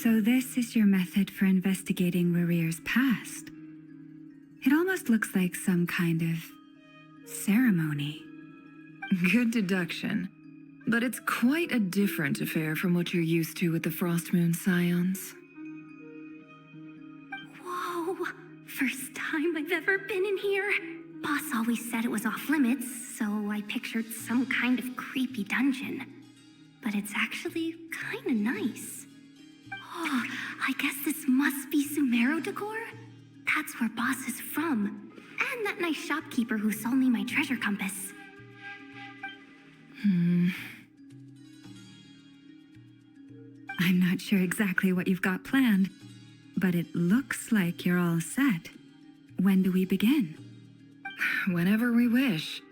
So this is your method for investigating Rarir's past. It almost looks like some kind of ceremony. Good deduction. But it's quite a different affair from what you're used to with the Frostmoon Scions. Whoa! First time I've ever been in here. Boss always said it was off limits, so I pictured some kind of creepy dungeon. But it's actually kinda nice. Oh, I guess this must be Sumero decor? That's where Boss is from. And that nice shopkeeper who sold me my treasure compass. I'm not sure exactly what you've got planned, but it looks like you're all set. When do we begin? Whenever we wish.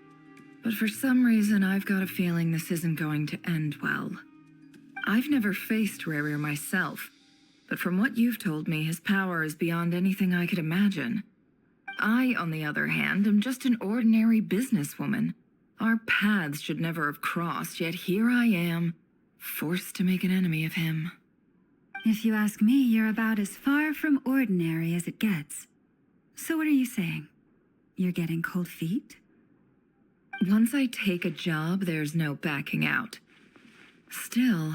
But for some reason, I've got a feeling this isn't going to end well. I've never faced Rarir myself, but from what you've told me, his power is beyond anything I could imagine. I, on the other hand, am just an ordinary businesswoman. Our paths should never have crossed, yet here I am, forced to make an enemy of him. If you ask me, you're about as far from ordinary as it gets. So what are you saying? You're getting cold feet? Once I take a job, there's no backing out. Still,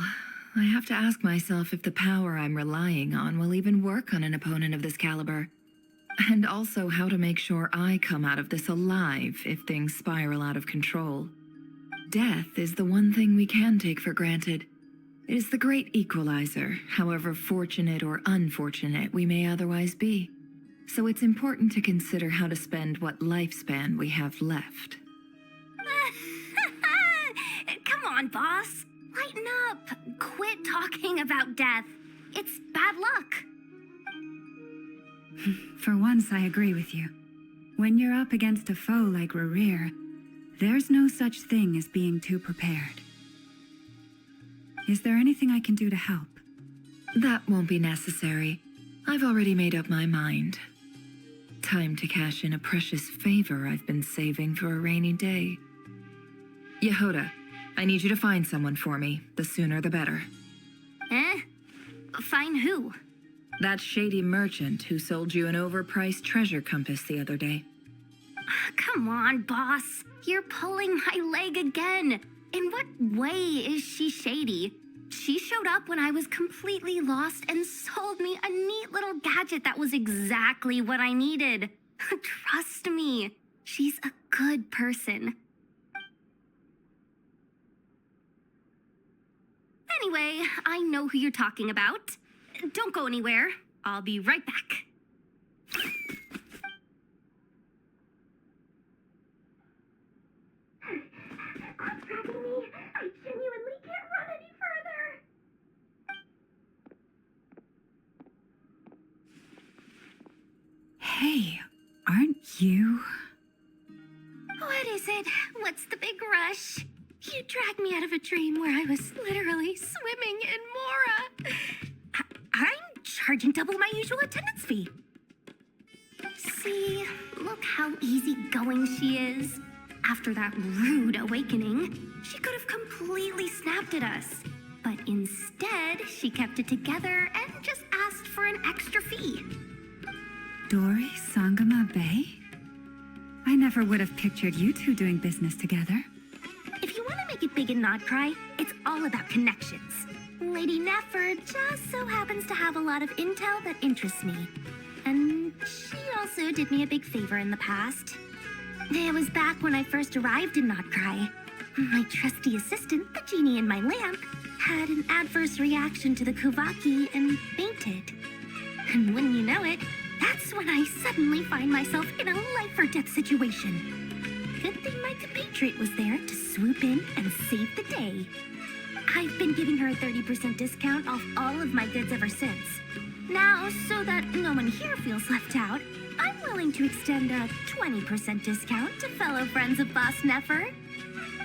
I have to ask myself if the power I'm relying on will even work on an opponent of this caliber. And also how to make sure I come out of this alive if things spiral out of control. Death is the one thing we can take for granted. It is the great equalizer, however fortunate or unfortunate we may otherwise be. So it's important to consider how to spend what lifespan we have left. Come on, boss. Lighten up. Quit talking about death. It's bad luck. For once, I agree with you. When you're up against a foe like Rarir, there's no such thing as being too prepared. Is there anything I can do to help? That won't be necessary. I've already made up my mind. Time to cash in a precious favor I've been saving for a rainy day. Yehoda, I need you to find someone for me. The sooner the better. Find who? That shady merchant who sold you an overpriced treasure compass the other day. Come on, boss. You're pulling my leg again. In what way is she shady? She showed up when I was completely lost and sold me a neat little gadget that was exactly what I needed. Trust me, she's a good person. Anyway, I know who you're talking about. Don't go anywhere. I'll be right back. Quit dragging me. I genuinely can't run any further. Hey, aren't you? What is it? What's the big rush? You dragged me out of a dream where I was literally swimming in Mora. I'm charging double my usual attendance fee. See, look how easygoing she is. After that rude awakening, she could have completely snapped at us. But instead, she kept it together and just asked for an extra fee. Dori Sangama Bay? I never would have pictured you two doing business together. If you want to make it big and not cry, it's all about connections. Lady Nefer just so happens to have a lot of intel that interests me. And she also did me a big favor in the past. It was back when I first arrived in Not Cry. My trusty assistant, the genie in my lamp, had an adverse reaction to the Kuvaki and fainted. And wouldn't you know it, that's when I suddenly find myself in a life-or-death situation. Good thing my compatriot was there to swoop in and save the day. I've been giving her a 30% discount off all of my goods ever since. Now, so that no one here feels left out, I'm willing to extend a 20% discount to fellow friends of Boss Nefer.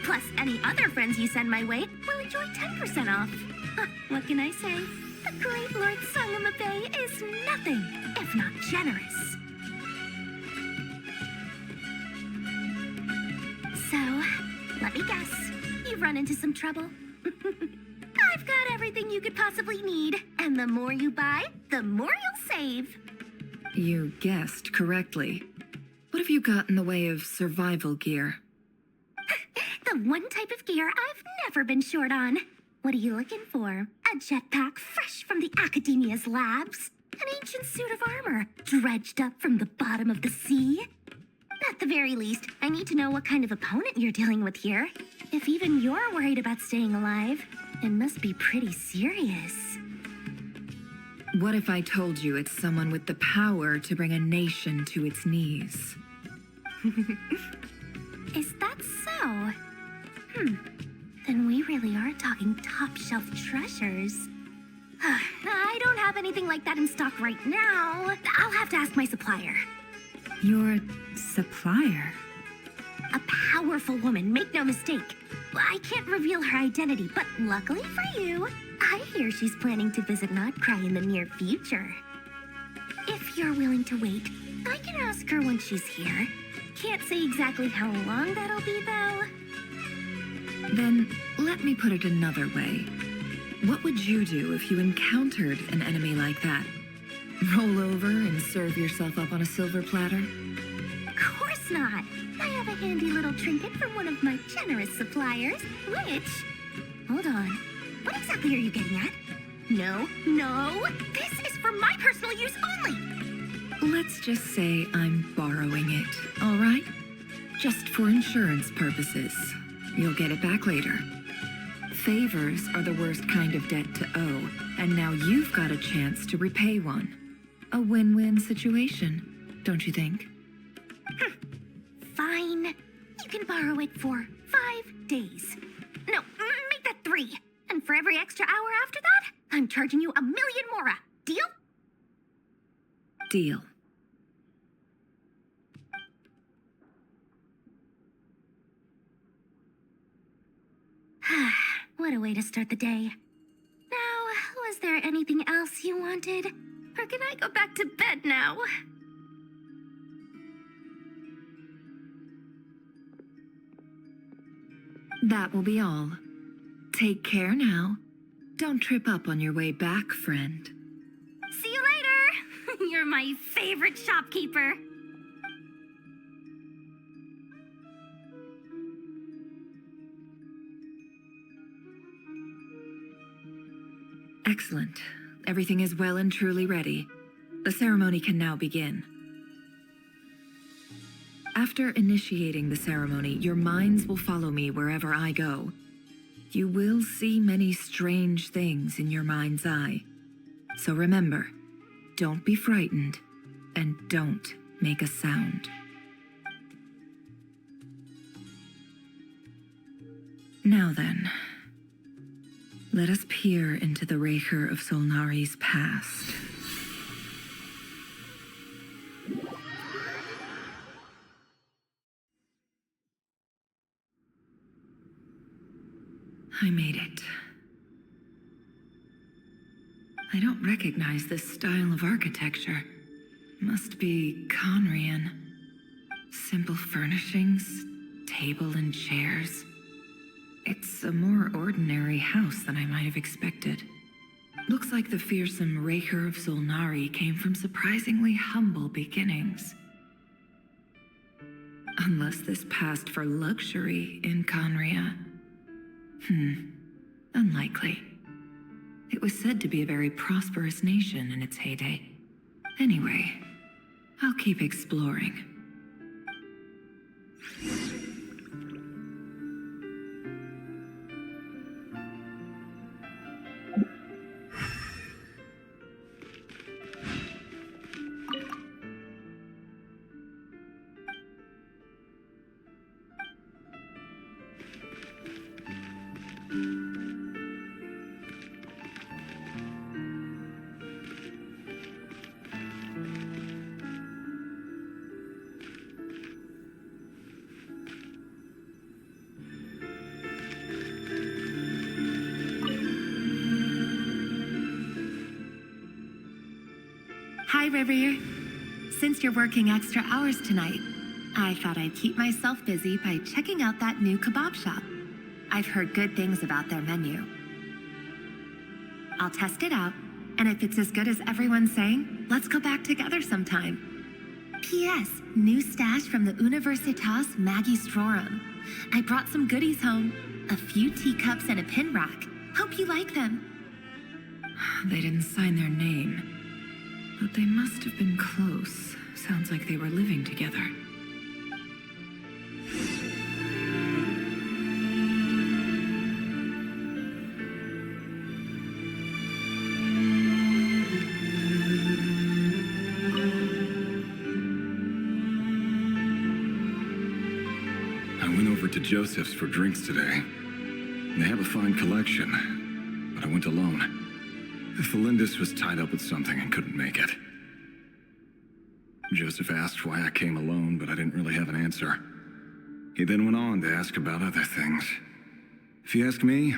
Plus, any other friends you send my way will enjoy 10% off. What can I say? The great Lord Sangama Bay is nothing if not generous. So, let me guess. You've run into some trouble? I've got everything you could possibly need. And the more you buy, the more you'll save. You guessed correctly. What have you got in the way of survival gear? The one type of gear I've never been short on. What are you looking for? A jetpack fresh from the Academia's labs? An ancient suit of armor dredged up from the bottom of the sea? At the very least, I need to know what kind of opponent you're dealing with here. If even you're worried about staying alive, it must be pretty serious. What if I told you it's someone with the power to bring a nation to its knees? Is that so? Then we really are talking top-shelf treasures. I don't have anything like that in stock right now. I'll have to ask my supplier. Your supplier? A powerful woman, make no mistake. I can't reveal her identity, but luckily for you, I hear she's planning to visit Notcry in the near future. If you're willing to wait, I can ask her when she's here. Can't say exactly how long that'll be, though. Then, let me put it another way. What would you do if you encountered an enemy like that? Roll over and serve yourself up on a silver platter? Of course not. I have a handy little trinket from one of my generous suppliers, which... Hold on. What exactly are you getting at? No, this is for my personal use only! Let's just say I'm borrowing it, all right? Just for insurance purposes. You'll get it back later. Favors are the worst kind of debt to owe, and now you've got a chance to repay one. A win-win situation, don't you think? Fine. You can borrow it for 5 days. No, make that 3. And for every extra hour after that, I'm charging you 1,000,000 mora. Deal? Deal. What a way to start the day. Now, was there anything else you wanted? Or can I go back to bed now? That will be all. Take care now. Don't trip up on your way back, friend. See you later! You're my favorite shopkeeper. Excellent. Everything is well and truly ready. The ceremony can now begin. After initiating the ceremony, your minds will follow me wherever I go. You will see many strange things in your mind's eye. So remember, don't be frightened, and don't make a sound. Now then, let us peer into the Raker of Solnari's past. I made it. I don't recognize this style of architecture. Must be Conrian. Simple furnishings, table and chairs. It's a more ordinary house than I might have expected. Looks like the fearsome Raker of Solnari came from surprisingly humble beginnings. Unless this passed for luxury in Conria. Unlikely. It was said to be a very prosperous nation in its heyday. Anyway, I'll keep exploring. Hi, River. Since you're working extra hours tonight, I thought I'd keep myself busy by checking out that new kebab shop. I've heard good things about their menu. I'll test it out, and if it's as good as everyone's saying, let's go back together sometime. P.S. New stash from the Universitas Magistrorum. I brought some goodies home. A few teacups and a pin rack. Hope you like them. They didn't sign their name, but they must have been close. Sounds like they were living together. I went over to Joseph's for drinks today. They have a fine collection, but I went alone. Felindis was tied up with something and couldn't make it. Joseph asked why I came alone, but I didn't really have an answer. He then went on to ask about other things. If you ask me,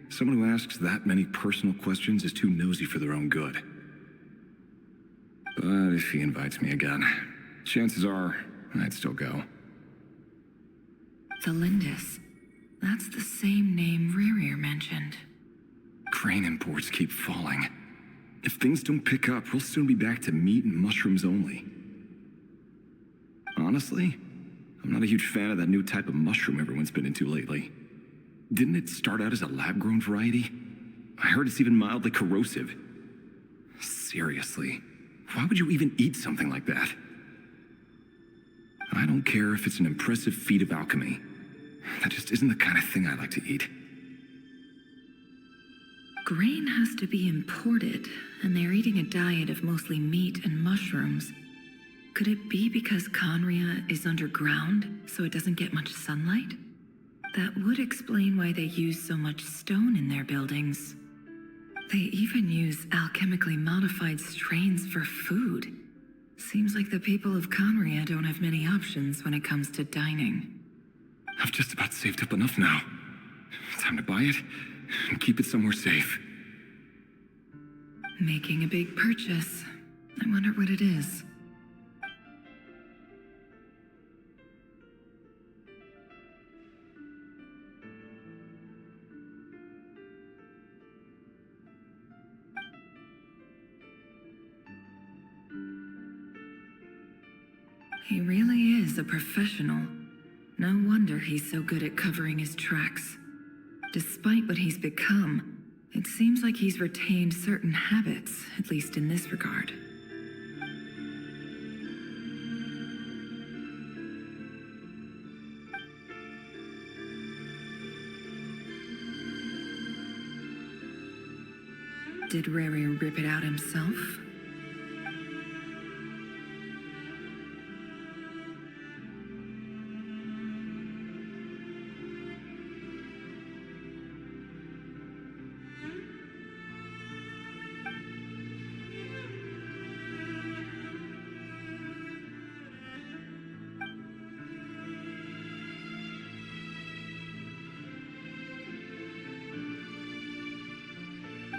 someone who asks that many personal questions is too nosy for their own good. But if he invites me again, chances are I'd still go. Felindis. That's the same name Rerir mentioned. Crane imports keep falling. If things don't pick up, we'll soon be back to meat and mushrooms only. Honestly, I'm not a huge fan of that new type of mushroom everyone's been into lately. Didn't it start out as a lab-grown variety? I heard it's even mildly corrosive. Seriously, why would you even eat something like that? I don't care if it's an impressive feat of alchemy. That just isn't the kind of thing I like to eat. Grain has to be imported, and they're eating a diet of mostly meat and mushrooms. Could it be because Conria is underground, so it doesn't get much sunlight? That would explain why they use so much stone in their buildings. They even use alchemically modified strains for food. Seems like the people of Conria don't have many options when it comes to dining. I've just about saved up enough now. Time to buy it and keep it somewhere safe. Making a big purchase. I wonder what it is. He really is a professional. No wonder he's so good at covering his tracks. Despite what he's become, it seems like he's retained certain habits, at least in this regard. Did Rerir rip it out himself?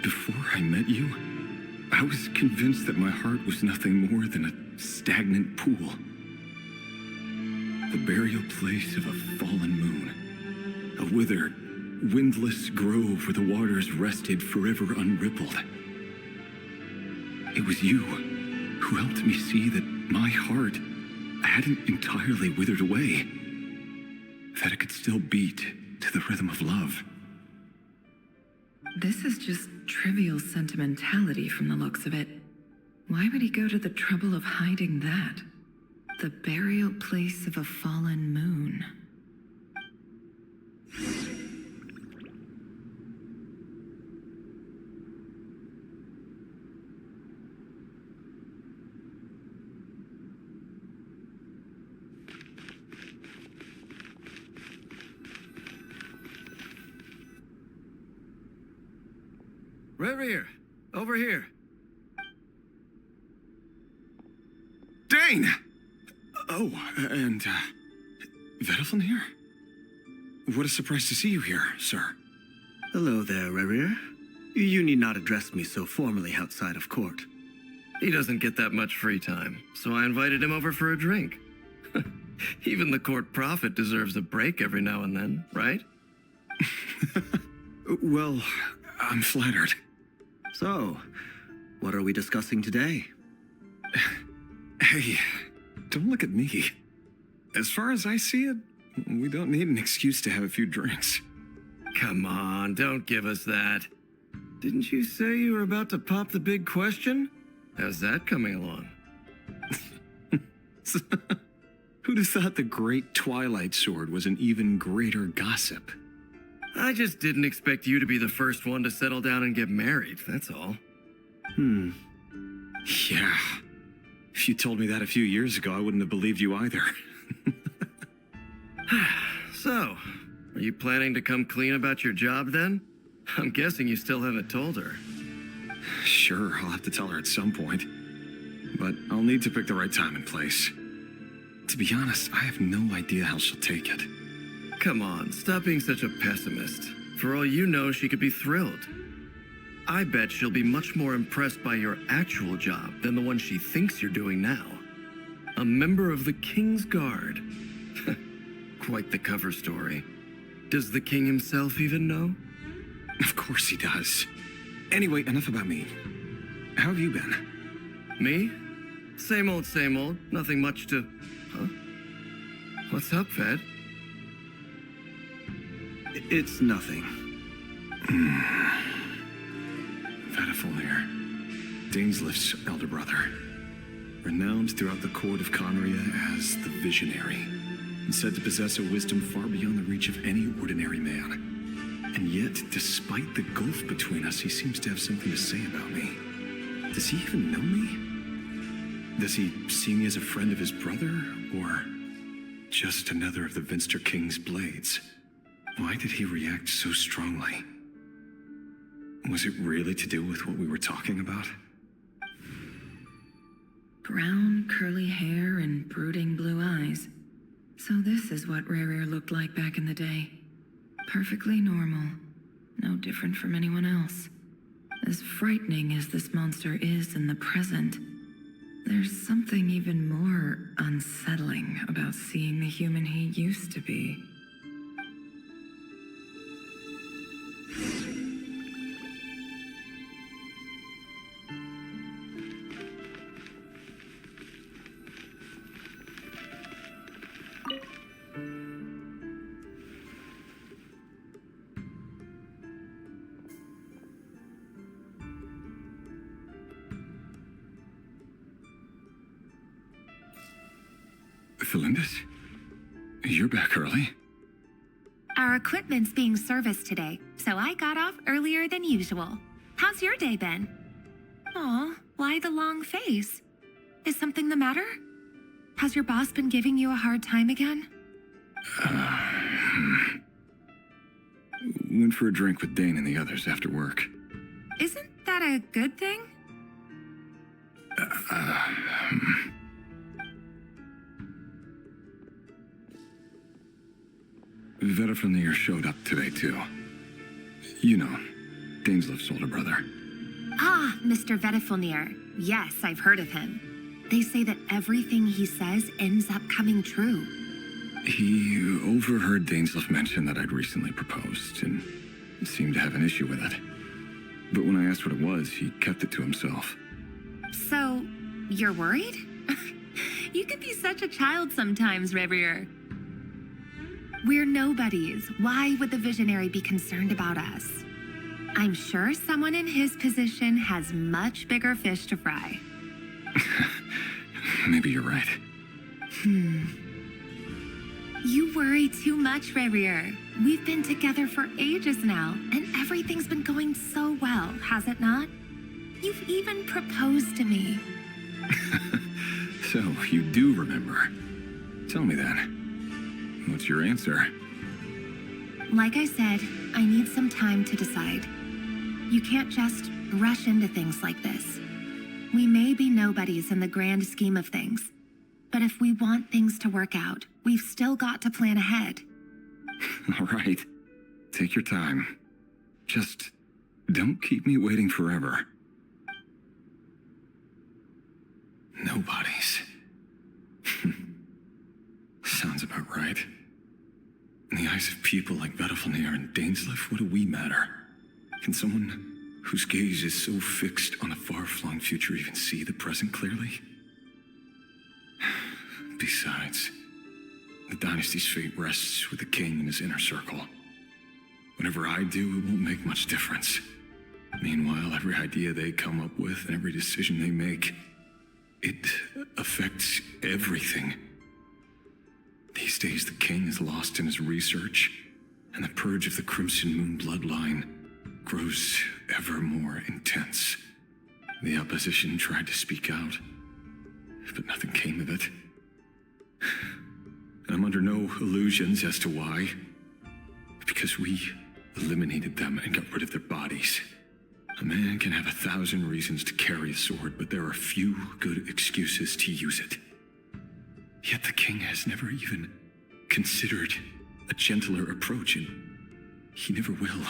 Before I met you, I was convinced that my heart was nothing more than a stagnant pool. The burial place of a fallen moon. A withered, windless grove where the waters rested forever unrippled. It was you who helped me see that my heart hadn't entirely withered away. That it could still beat to the rhythm of love. This is just trivial sentimentality from the looks of it. Why would he go to the trouble of hiding that? The burial place of a fallen moon. Rerir, over here. Dane! Oh, and, Vedelfin here? What a surprise to see you here, sir. Hello there, Rerir. You need not address me so formally outside of court. He doesn't get that much free time, so I invited him over for a drink. Even the court prophet deserves a break every now and then, right? Well, I'm flattered. So, what are we discussing today? Hey, don't look at me. As far as I see it, we don't need an excuse to have a few drinks. Come on, don't give us that. Didn't you say you were about to pop the big question? How's that coming along? Who'd have thought the great Twilight Sword was an even greater gossip? I just didn't expect you to be the first one to settle down and get married, that's all. Yeah. If you told me that a few years ago, I wouldn't have believed you either. So, are you planning to come clean about your job then? I'm guessing you still haven't told her. Sure, I'll have to tell her at some point. But I'll need to pick the right time and place. To be honest, I have no idea how she'll take it. Come on, stop being such a pessimist. For all you know, she could be thrilled. I bet she'll be much more impressed by your actual job than the one she thinks you're doing now. A member of the King's Guard. Quite the cover story. Does the king himself even know? Of course he does. Anyway, enough about me. How have you been? Me? Same old, same old. Nothing much to... Huh? What's up, Ved? It's nothing. Vedifulnir, Dainsleif's elder brother. Renowned throughout the court of Conria as the Visionary, and said to possess a wisdom far beyond the reach of any ordinary man. And yet, despite the gulf between us, he seems to have something to say about me. Does he even know me? Does he see me as a friend of his brother, or just another of the Vinster King's blades? Why did he react so strongly? Was it really to do with what we were talking about? Brown, curly hair and brooding blue eyes. So this is what Rerir looked like back in the day. Perfectly normal. No different from anyone else. As frightening as this monster is in the present, there's something even more unsettling about seeing the human he used to be. Felindis? You're back early? Our equipment's being serviced today, so I got off earlier than usual. How's your day been? Aw, why the long face? Is something the matter? Has your boss been giving you a hard time again? Went for a drink with Dane and the others after work. Isn't that a good thing? Vedifulnir showed up today, too. You know, Dainsleif's older brother. Ah, Mr. Vedifulnir. Yes, I've heard of him. They say that everything he says ends up coming true. He overheard Dainsleif mention that I'd recently proposed, and seemed to have an issue with it. But when I asked what it was, he kept it to himself. So, you're worried? You can be such a child sometimes, Rerir. We're nobodies. Why would the Visionary be concerned about us? I'm sure someone in his position has much bigger fish to fry. Maybe you're right. You worry too much, Rerir. We've been together for ages now, and everything's been going so well, has it not? You've even proposed to me. So, you do remember. Tell me then. What's your answer? Like I said, I need some time to decide. You can't just rush into things like this. We may be nobodies in the grand scheme of things, but if we want things to work out, we've still got to plan ahead. All right. Take your time. Just don't keep me waiting forever. Nobodies. Sounds about right. In the eyes of people like Vedifulnir and Dainsleif, what do we matter? Can someone whose gaze is so fixed on a far-flung future even see the present clearly? Besides, the dynasty's fate rests with the king and his inner circle. Whatever I do, it won't make much difference. Meanwhile, every idea they come up with and every decision they make, it affects everything. These days, the king is lost in his research, and the purge of the Crimson Moon bloodline grows ever more intense. The opposition tried to speak out, but nothing came of it. And I'm under no illusions as to why. Because we eliminated them and got rid of their bodies. A man can have 1,000 reasons to carry a sword, but there are few good excuses to use it. Yet the king has never even considered a gentler approach, and he never will.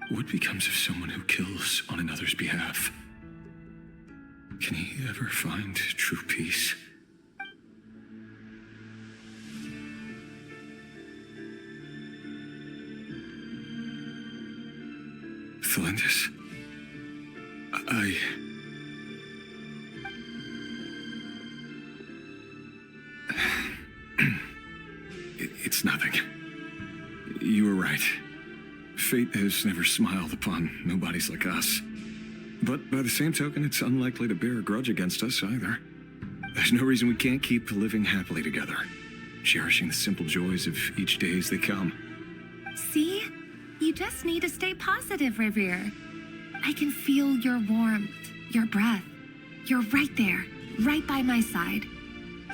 What becomes of someone who kills on another's behalf? Can he ever find true peace? Thelindis, It's nothing. You were right. Fate has never smiled upon nobodies like us. But by the same token, it's unlikely to bear a grudge against us either. There's no reason we can't keep living happily together, cherishing the simple joys of each day as they come. See? You just need to stay positive, Revere. I can feel your warmth, your breath. You're right there, right by my side.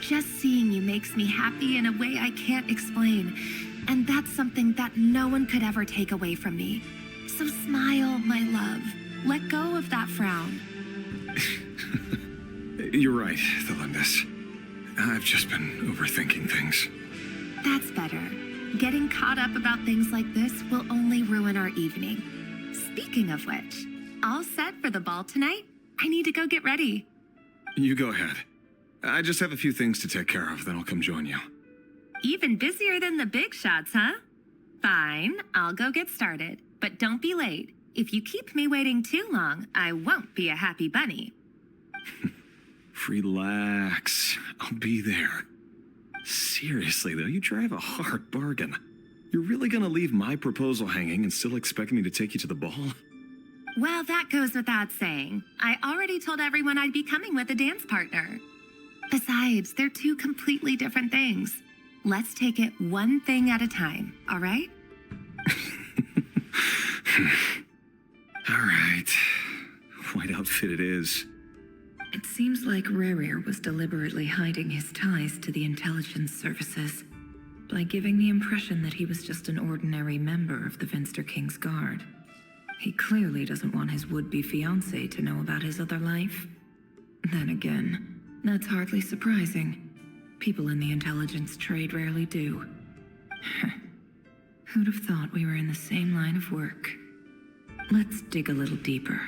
Just seeing you makes me happy in a way I can't explain. And that's something that no one could ever take away from me. So smile, my love. Let go of that frown. You're right, Thelindis. I've just been overthinking things. That's better. Getting caught up about things like this will only ruin our evening. Speaking of which, all set for the ball tonight? I need to go get ready. You go ahead. I just have a few things to take care of, then I'll come join you. Even busier than the big shots, huh? Fine, I'll go get started. But don't be late. If you keep me waiting too long, I won't be a happy bunny. Relax. I'll be there. Seriously, though, you drive a hard bargain. You're really gonna leave my proposal hanging and still expect me to take you to the ball? Well, that goes without saying. I already told everyone I'd be coming with a dance partner. Besides, they're two completely different things. Let's take it one thing at a time, all right? All right. White outfit it is. It seems like Rerir was deliberately hiding his ties to the intelligence services by giving the impression that he was just an ordinary member of the Finster King's Guard. He clearly doesn't want his would-be fiancée to know about his other life. Then again, that's hardly surprising. People in the intelligence trade rarely do. Who'd have thought we were in the same line of work? Let's dig a little deeper.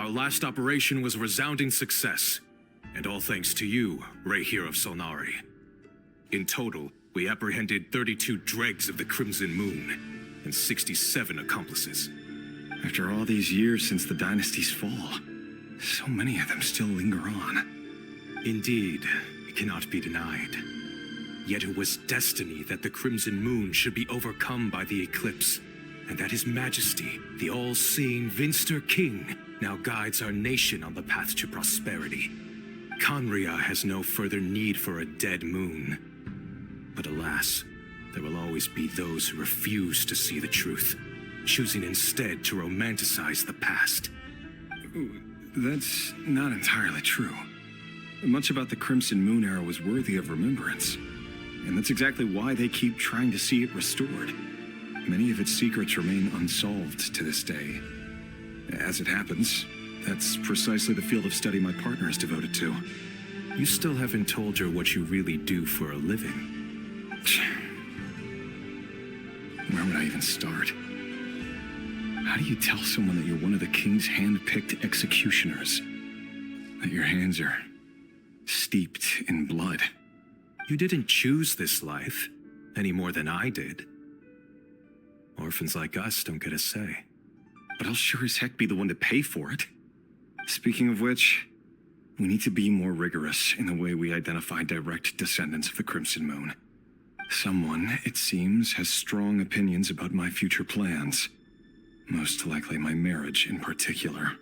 Our last operation was a resounding success, and all thanks to you, Ray here of Solnari. In total, we apprehended 32 dregs of the Crimson Moon and 67 accomplices. After all these years since the dynasty's fall, so many of them still linger on. Indeed, it cannot be denied. Yet it was destiny that the Crimson Moon should be overcome by the eclipse, and that His Majesty, the all-seeing Vinster King, now guides our nation on the path to prosperity. Conria has no further need for a dead moon. But alas, there will always be those who refuse to see the truth, choosing instead to romanticize the past. That's not entirely true. Much about the Crimson Moon era was worthy of remembrance, and that's exactly why they keep trying to see it restored. Many of its secrets remain unsolved to this day. As it happens, that's precisely the field of study my partner is devoted to. You still haven't told her what you really do for a living. Where would I even start? How do you tell someone that you're one of the king's hand-picked executioners? That your hands are steeped in blood? You didn't choose this life, any more than I did. Orphans like us don't get a say. But I'll sure as heck be the one to pay for it. Speaking of which, we need to be more rigorous in the way we identify direct descendants of the Crimson Moon. Someone, it seems, has strong opinions about my future plans. Most likely my marriage in particular.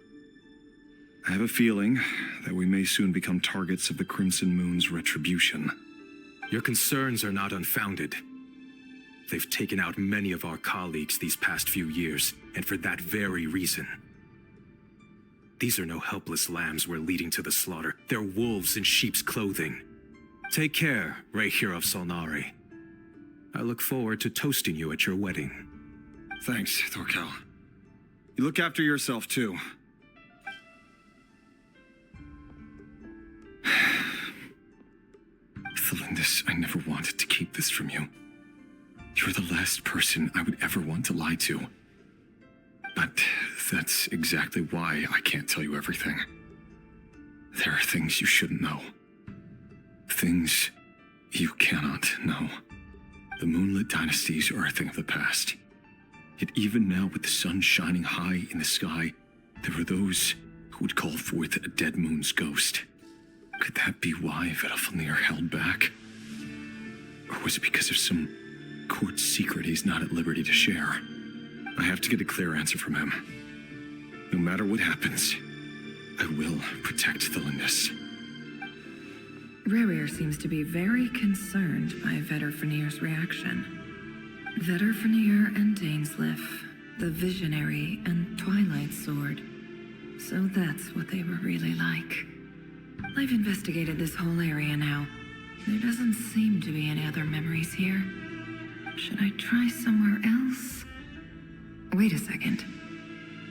I have a feeling that we may soon become targets of the Crimson Moon's retribution. Your concerns are not unfounded. They've taken out many of our colleagues these past few years, and for that very reason. These are no helpless lambs we're leading to the slaughter. They're wolves in sheep's clothing. Take care, Rayhir of Solnari. I look forward to toasting you at your wedding. Thanks, Thorkel. You look after yourself, too. Thelindis, I never wanted to keep this from you. You're the last person I would ever want to lie to. But that's exactly why I can't tell you everything. There are things you shouldn't know. Things you cannot know. The moonlit dynasties are a thing of the past. Yet even now, with the sun shining high in the sky, there are those who would call forth a dead moon's ghost. Could that be why Vedalfnir held back? Or was it because of some court secret he's not at liberty to share? I have to get a clear answer from him. No matter what happens, I will protect Thelindis. Rayhir seems to be very concerned by Vedalfnir's reaction. Vedalfnir and Dainsleif, the Visionary and Twilight Sword. So that's what they were really like. I've investigated this whole area now. There doesn't seem to be any other memories here. Should I try somewhere else? Wait a second.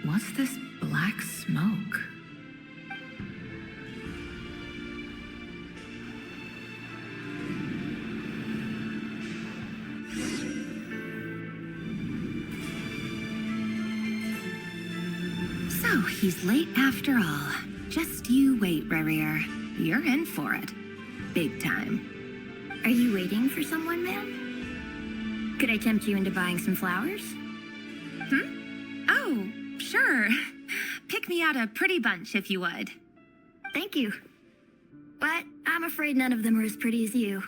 What's this black smoke? So, he's late after all. Just you wait, Rayhir. You're in for it. Big time. Are you waiting for someone, ma'am? Could I tempt you into buying some flowers? Oh, sure. Pick me out a pretty bunch if you would. Thank you. But I'm afraid none of them are as pretty as you.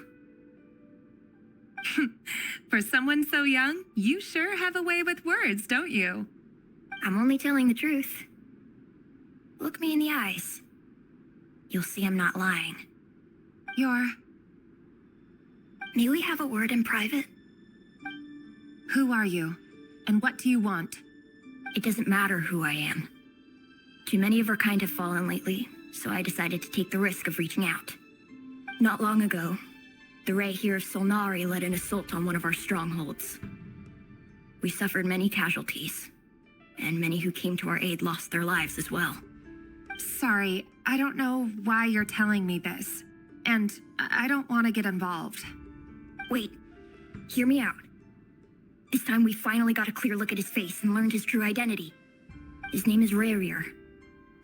For someone so young, you sure have a way with words, don't you? I'm only telling the truth. Look me in the eyes. You'll see I'm not lying. May we have a word in private? Who are you? And what do you want? It doesn't matter who I am. Too many of our kind have fallen lately, so I decided to take the risk of reaching out. Not long ago, the Rayhir of Solnari led an assault on one of our strongholds. We suffered many casualties, and many who came to our aid lost their lives as well. Sorry, I don't know why you're telling me this. And I don't want to get involved. Wait, hear me out. This time we finally got a clear look at his face and learned his true identity. His name is Rayhir,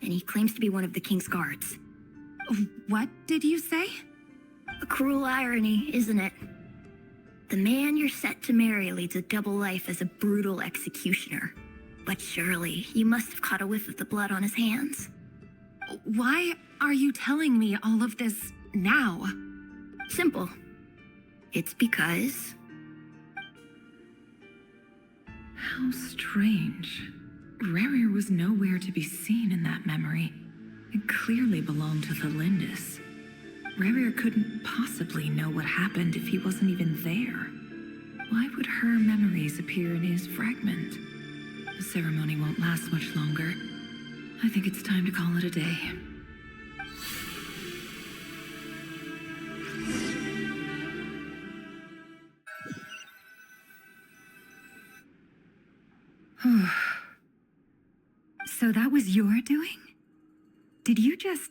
and he claims to be one of the King's guards. What did you say? A cruel irony, isn't it? The man you're set to marry leads a double life as a brutal executioner. But surely, you must have caught a whiff of the blood on his hands. Why are you telling me all of this now? Simple. It's because... How strange. Rerir was nowhere to be seen in that memory. It clearly belonged to the Lindis. Rerir couldn't possibly know what happened if he wasn't even there. Why would her memories appear in his fragment? The ceremony won't last much longer. I think it's time to call it a day. So that was your doing? Did you just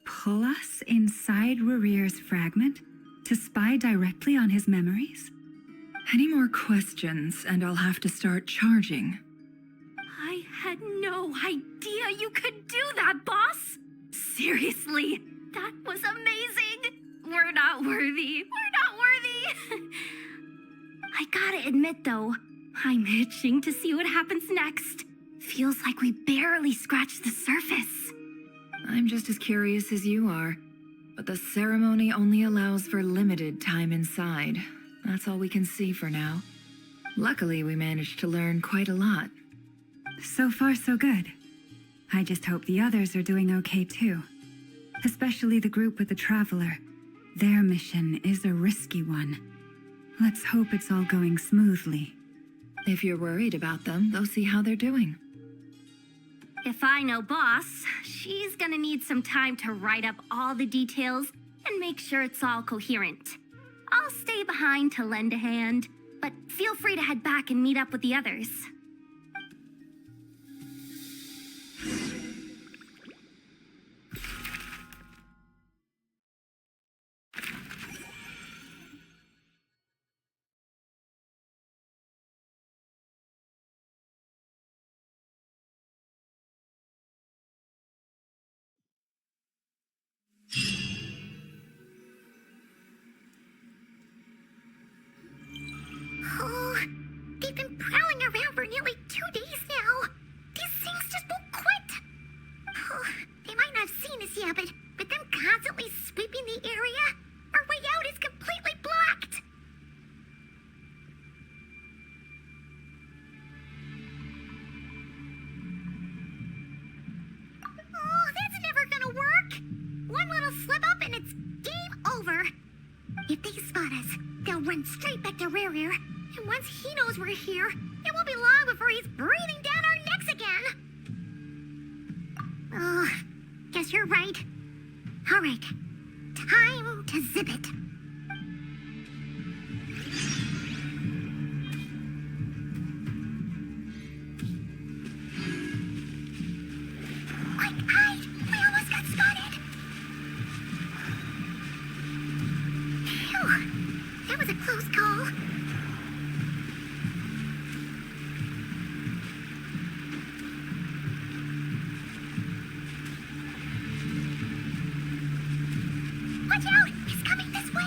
pull us inside Rerir's fragment to spy directly on his memories? Any more questions, and I'll have to start charging. I had no idea you could do that, boss! Seriously, that was amazing! We're not worthy. We're not worthy! I gotta admit, though, I'm itching to see what happens next. Feels like we barely scratched the surface. I'm just as curious as you are, but the ceremony only allows for limited time inside. That's all we can see for now. Luckily, we managed to learn quite a lot. So far, so good. I just hope the others are doing okay too. Especially the group with the Traveler. Their mission is a risky one. Let's hope it's all going smoothly. If you're worried about them, they'll see how they're doing. If I know boss, she's gonna need some time to write up all the details and make sure it's all coherent. I'll stay behind to lend a hand, but feel free to head back and meet up with the others. Oh, they've been prowling around for nearly 2 days now. These things just won't quit. Oh, they might not have seen us yet, but them constantly sweeping the area, our way out is completely blocked. Oh, that's never gonna work. One little slip up and it's game over. If they spot us, they'll run straight back to Rerir. And once he knows we're here, it won't be long before he's breathing down our necks again. Oh, guess you're right. All right, time to zip it. Quick, hide! We almost got spotted. Phew, that was a close call. Watch out! He's coming this way!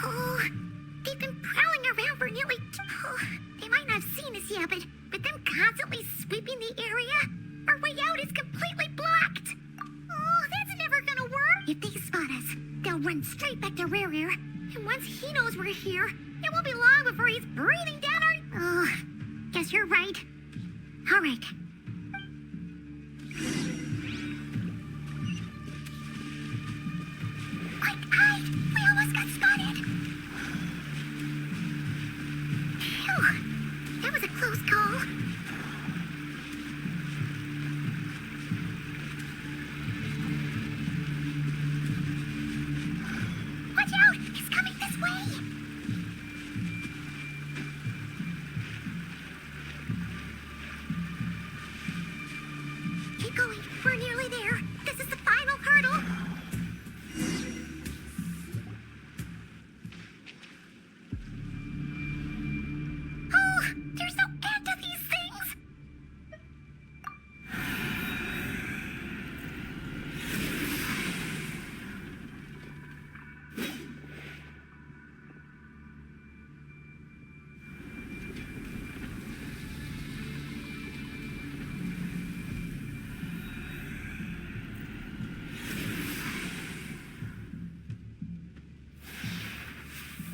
Oh, they've been prowling around for nearly... Oh, they might not have seen us yet, but them constantly sweeping the area? Our way out is completely blocked! Oh, that's never gonna work! If they spot us, they'll run straight back to Rare. And once he knows we're here, it won't be long before he's breathing down our... Oh, guess you're right. All right. Quick, we almost got spotted! Phew, that was a close call. Watch out! He's coming this way! Keep going. We're nearly there. This is the final hurdle. Oh, there's no end to these things.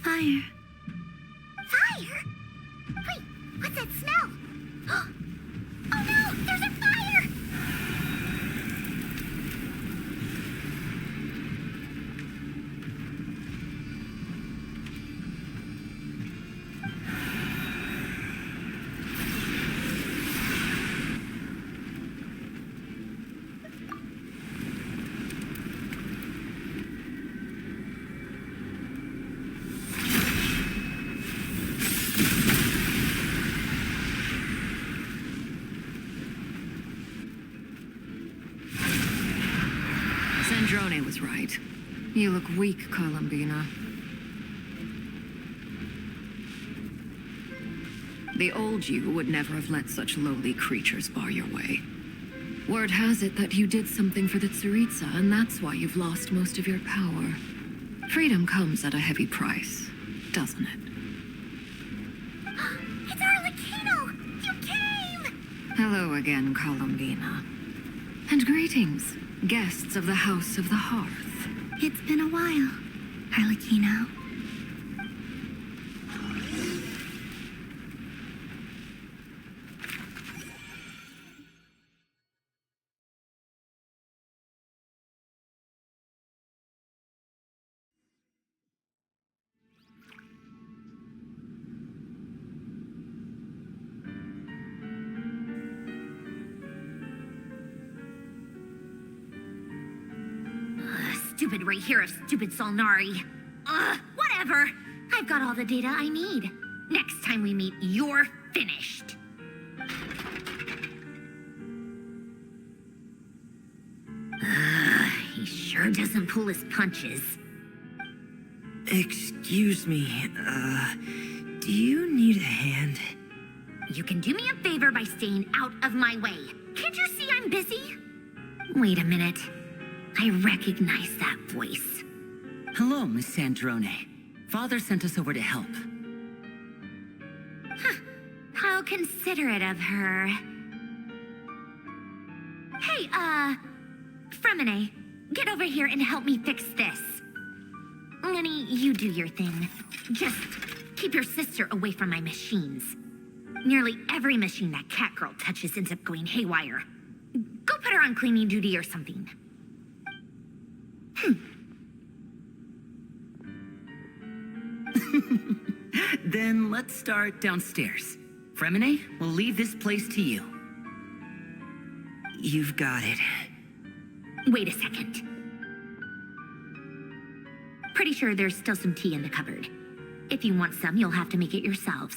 Fire. Fire? Wait, what's that smell? Oh no, there's a fire! Sandrone was right. You look weak, Columbina. The old you would never have let such lowly creatures bar your way. Word has it that you did something for the Tsaritsa, and that's why you've lost most of your power. Freedom comes at a heavy price, doesn't it? It's Arlecchino! You came! Hello again, Columbina. And greetings, guests of the House of the Hearth. It's been a while, Arlecchino. Stupid right here of stupid Solnari. Whatever. I've got all the data I need. Next time we meet, you're finished. He sure doesn't pull his punches. Excuse me, do you need a hand? You can do me a favor by staying out of my way. Can't you see I'm busy? Wait a minute. I recognize that voice. Hello, Miss Sandrone. Father sent us over to help. How considerate of her. Hey, Fremine, get over here and help me fix this. Lenny, you do your thing. Just keep your sister away from my machines. Nearly every machine that cat girl touches ends up going haywire. Go put her on cleaning duty or something. Then let's start downstairs. Fremine, we'll leave this place to you. You've got it. Wait a second. Pretty sure there's still some tea in the cupboard. If you want some, you'll have to make it yourselves.